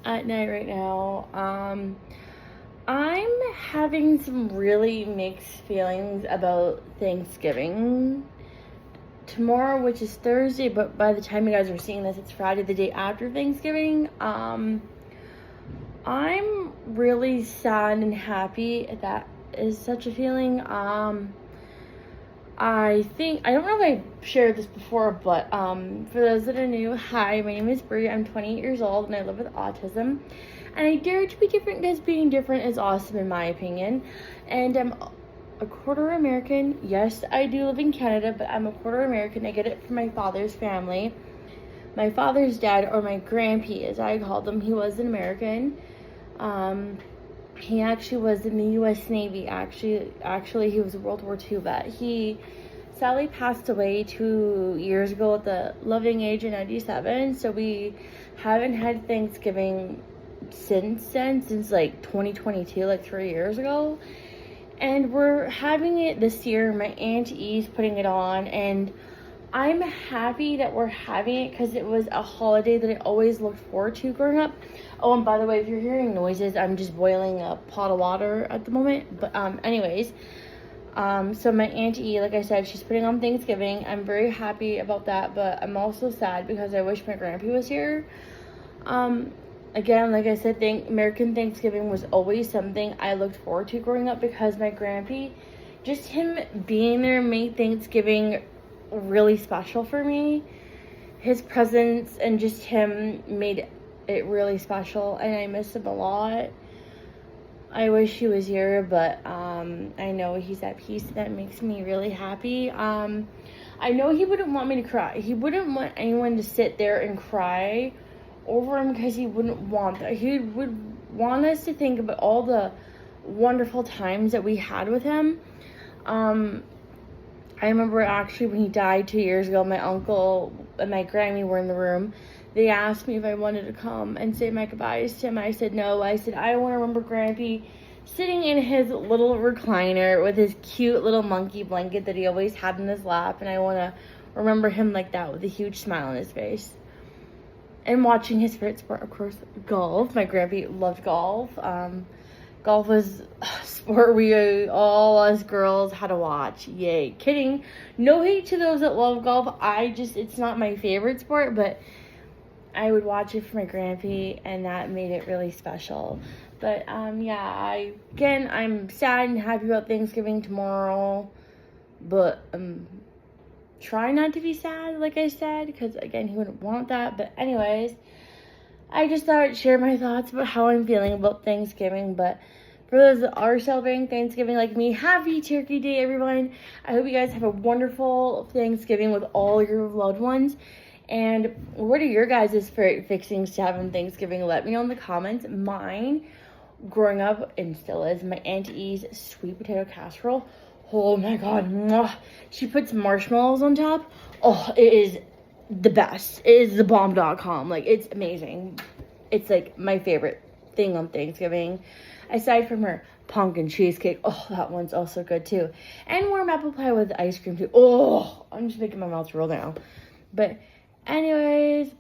at night right now. I'm having some really mixed feelings about Thanksgiving tomorrow, which is Thursday, but by the time you guys are seeing this, it's Friday, the day after Thanksgiving. I'm really sad and happy. That is such a feeling. I don't know if I shared this before, but for those that are new, hi, my name is Brie. I'm 28 years old and I live with autism. And I dare to be different because being different is awesome in my opinion. And I'm a quarter American. Yes, I do live in Canada, but I'm a quarter American. I get it from my father's family. My father's dad, or my Grampy as I called him, he was an American. He actually was in the U.S. Navy. Actually, he was a World War II vet. He sadly passed away 2 years ago at the loving age of 97. So we haven't had Thanksgiving since then, since like 2022, like 3 years ago. And we're having it this year. My Aunt E's putting it on, and I'm happy that we're having it because it was a holiday that I always looked forward to growing up. Oh, and by the way, if you're hearing noises, I'm just boiling a pot of water at the moment. But anyways, so my Aunt E, like I said, she's putting on Thanksgiving. I'm very happy about that, but I'm also sad because I wish my Grampy was here. Again, like I said, American Thanksgiving was always something I looked forward to growing up because my Grampy, just him being there made Thanksgiving really special for me. His presence and just him made it really special, and I miss him a lot. I wish he was here, but I know he's at peace. That makes me really happy. I know he wouldn't want me to cry. He wouldn't want anyone to sit there and cry over him because he wouldn't want that. He would want us to think about all the wonderful times that we had with him. I remember actually when he died 2 years ago, my uncle and my Grammy were in the room. They asked me if I wanted to come and say my goodbyes to him. I said no. I said I want to remember Grampy sitting in his little recliner with his cute little monkey blanket that he always had in his lap, and I want to remember him like that with a huge smile on his face. And watching his favorite sport, of course, golf. My Grampy loved golf. Golf was a sport we all us girls had to watch. Yay. Kidding. No hate to those that love golf. It's not my favorite sport, but I would watch it for my Grampy, and that made it really special. But, yeah, I'm sad and happy about Thanksgiving tomorrow, but, try not to be sad, like I said, because, again, he wouldn't want that. But, anyways, I just thought I'd share my thoughts about how I'm feeling about Thanksgiving. But for those that are celebrating Thanksgiving like me, happy Turkey Day, everyone. I hope you guys have a wonderful Thanksgiving with all your loved ones. And what are your guys' favorite fixings to have on Thanksgiving? Let me know in the comments. Mine, growing up, and still is, my Aunt E's sweet potato casserole. Oh my god. Mwah. She puts marshmallows on top. Oh, it is the best. It is the bomb.com. Like, it's amazing. It's like my favorite thing on Thanksgiving. Aside from her pumpkin cheesecake. Oh, that one's also good too. And warm apple pie with ice cream too. Oh, I'm just making my mouth roll now. But anyways,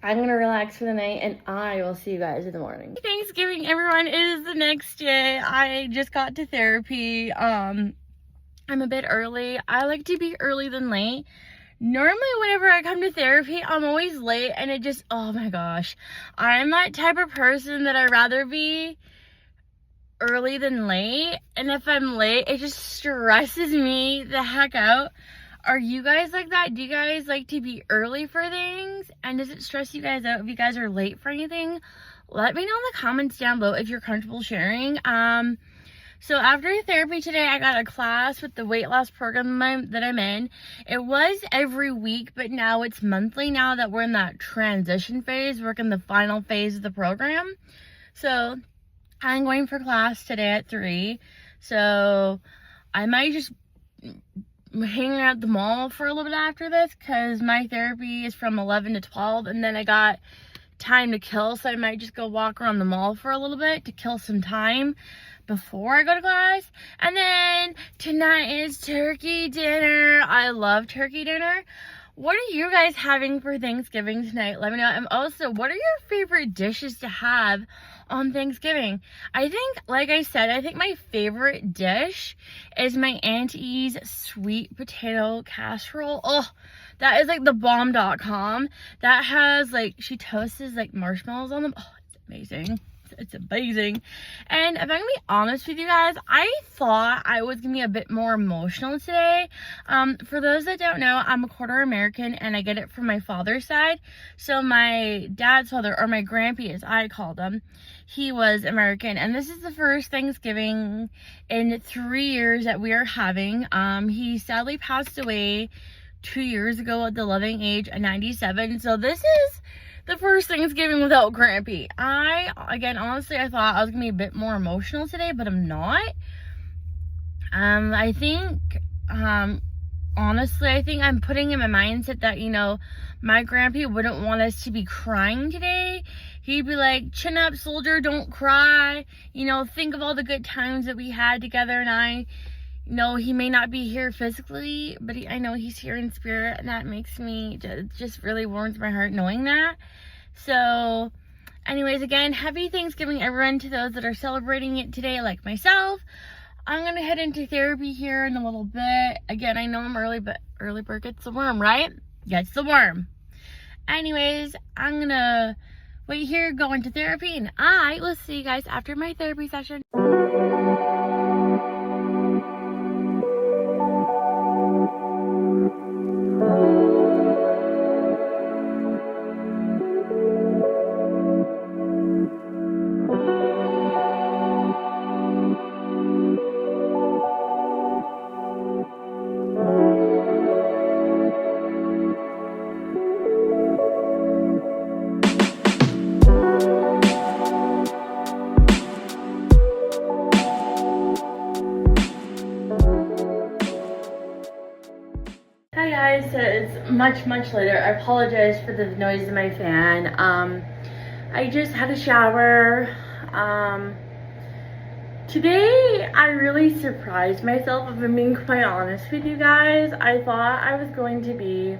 I'm going to relax for the night, and I will see you guys in the morning. Thanksgiving, everyone. It is the next day. I just got to therapy. I'm a bit early. I like to be early than late. Normally, whenever I come to therapy, I'm always late, and it just, oh my gosh. I'm that type of person that I'd rather be early than late, and if I'm late, it just stresses me the heck out. Are you guys like that? Do you guys like to be early for things? And does it stress you guys out if you guys are late for anything? Let me know in the comments down below if you're comfortable sharing. So after therapy today, I got a class with the weight loss program that I'm in. It was every week, but now it's monthly now that we're in that transition phase. We're in the final phase of the program. So I'm going for class today at 3. So I might just hang out at the mall for a little bit after this because my therapy is from 11 to 12, and then I got time to kill, so I might just go walk around the mall for a little bit to kill some time before I go to class. And then tonight is turkey dinner. I love turkey dinner. what are you guys having for Thanksgiving tonight? Let me know. And also, what are your favorite dishes to have on Thanksgiving? I think, like I said, I think my favorite dish is my auntie's sweet potato casserole. Oh, that is like the bomb.com. That has like, she toasts like marshmallows on them. Oh, it's amazing. It's amazing. And if I'm gonna be honest with you guys, I thought I was gonna be a bit more emotional today. For those that don't know, I'm a quarter American and I get it from my father's side. So my dad's father, or my Grampy as I called him, he was American, and this is the first Thanksgiving in 3 years that we are having. He sadly passed away 2 years ago at the loving age of 97. So this is the first Thanksgiving without Grampy. Honestly, I thought I was gonna be a bit more emotional today, but I'm not. I think, honestly, I think I'm putting in my mindset that, you know, my Grampy wouldn't want us to be crying today. He'd be like, chin up, soldier, don't cry. You know, think of all the good times that we had together, and I know he may not be here physically, but I know he's here in spirit, and that makes me, just really warms my heart knowing that. So anyways, again, happy Thanksgiving everyone, to those that are celebrating it today like myself. I'm gonna head into therapy here in a little bit. Again, I know I'm early, but early bird gets the worm, right? Gets the worm. Anyways, I'm gonna wait here, go into therapy, and I will see you guys after my therapy session. Hi guys, so it's much later. I apologize for the noise of my fan. I just had a shower. Today I really surprised myself, if I'm being quite honest with you guys. I thought I was going to be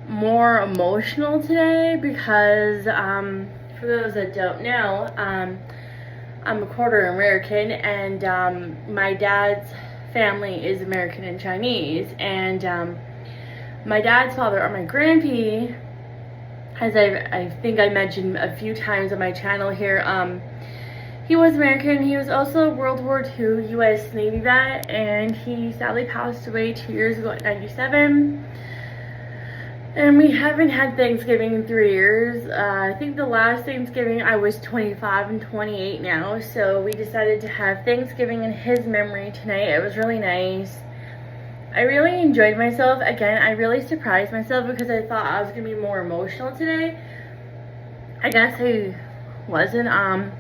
more emotional today because, for those that don't know, I'm a quarter American, and my dad's family is American and Chinese, and my dad's father, or my Grampy, as I think I mentioned a few times on my channel here, he was American. He was also a World War II U.S. Navy vet, and he sadly passed away 2 years ago at 97. And we haven't had Thanksgiving in 3 years. I think the last Thanksgiving I was 25 and 28 now. So we decided to have Thanksgiving in his memory tonight. It was really nice. I really enjoyed myself. Again, I really surprised myself because I thought I was going to be more emotional today. I guess I wasn't. I'm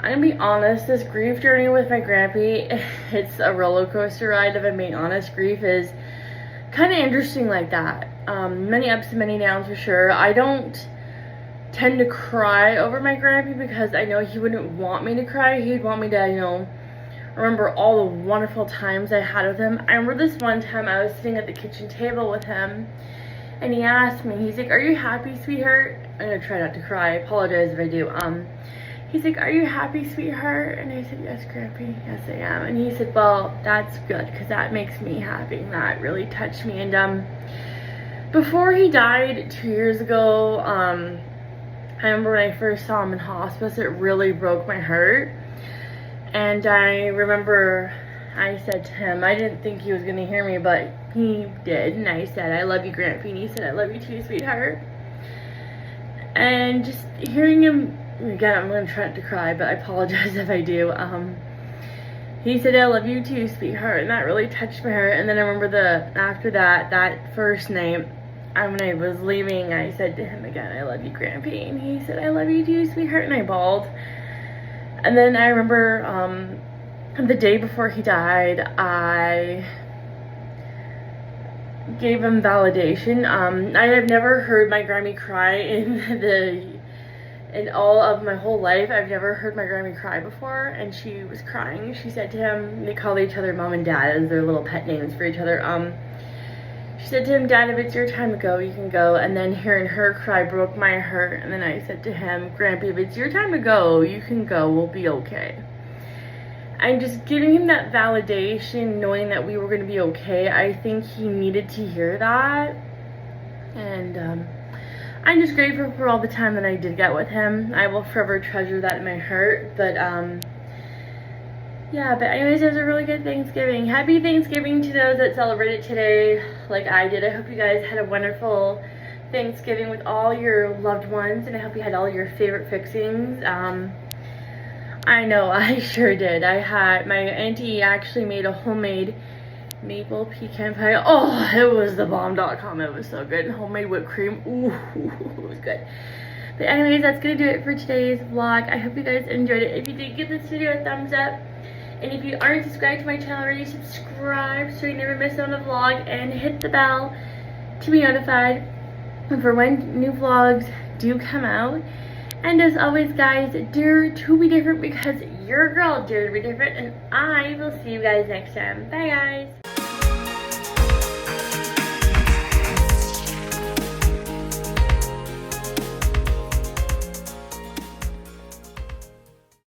going to be honest, this grief journey with my Grampy, it's a roller coaster ride, if I'm being honest. Grief is kind of interesting like that. Many ups and many downs for sure. I don't tend to cry over my Grampy because I know he wouldn't want me to cry. He'd want me to, you know, remember all the wonderful times I had with him. I remember this one time I was sitting at the kitchen table with him, and he asked me, he's like, "Are you happy, sweetheart?" I'm gonna try not to cry. I apologize if I do. He's like, "Are you happy, sweetheart?" And I said, "Yes, Grampy, yes I am." And he said, "Well, that's good, because that makes me happy." And that really touched me. And before he died 2 years ago, I remember when I first saw him in hospice, it really broke my heart. And I remember I said to him, I didn't think he was going to hear me, but he did. And I said, "I love you, Grampy." And he said, "I love you too, sweetheart." And just hearing him, again, I'm going to try not to cry, but I apologize if I do. He said, "I love you too, sweetheart." And that really touched my heart. And then I remember after that first night, when I was leaving, I said to him again, "I love you, Grampy." And he said, "I love you too, sweetheart." And I bawled. And then I remember the day before he died, I gave him validation. I have never heard my Grampy cry in all of my whole life. I've never heard my Grampy cry before, and she was crying. She said to him, they call each other mom and dad as their little pet names for each other. She said to him, Dad, if it's your time to go, you can go. And then hearing her cry broke my heart. And then I said to him, Grampy, if it's your time to go, you can go. We'll be okay. And just giving him that validation, knowing that we were going to be okay, I think he needed to hear that. And I'm just grateful for all the time that I did get with him. I will forever treasure that in my heart. But yeah, but anyways, it was a really good Thanksgiving. Happy Thanksgiving to those that celebrated today like I did. I hope you guys had a wonderful Thanksgiving with all your loved ones, and I hope you had all your favorite fixings. I know I sure did. My auntie actually made a homemade maple pecan pie. Oh, it was the bomb.com. It was so good. Homemade whipped cream. Ooh, it was good. But anyways, that's gonna do it for today's vlog. I hope you guys enjoyed it. If you did, give this video a thumbs up. And if you aren't subscribed to my channel already, subscribe so you never miss on a vlog, and hit the bell to be notified for when new vlogs do come out. And as always, guys, dare to be different, because your girl dare to be different, and I will see you guys next time. Bye, guys.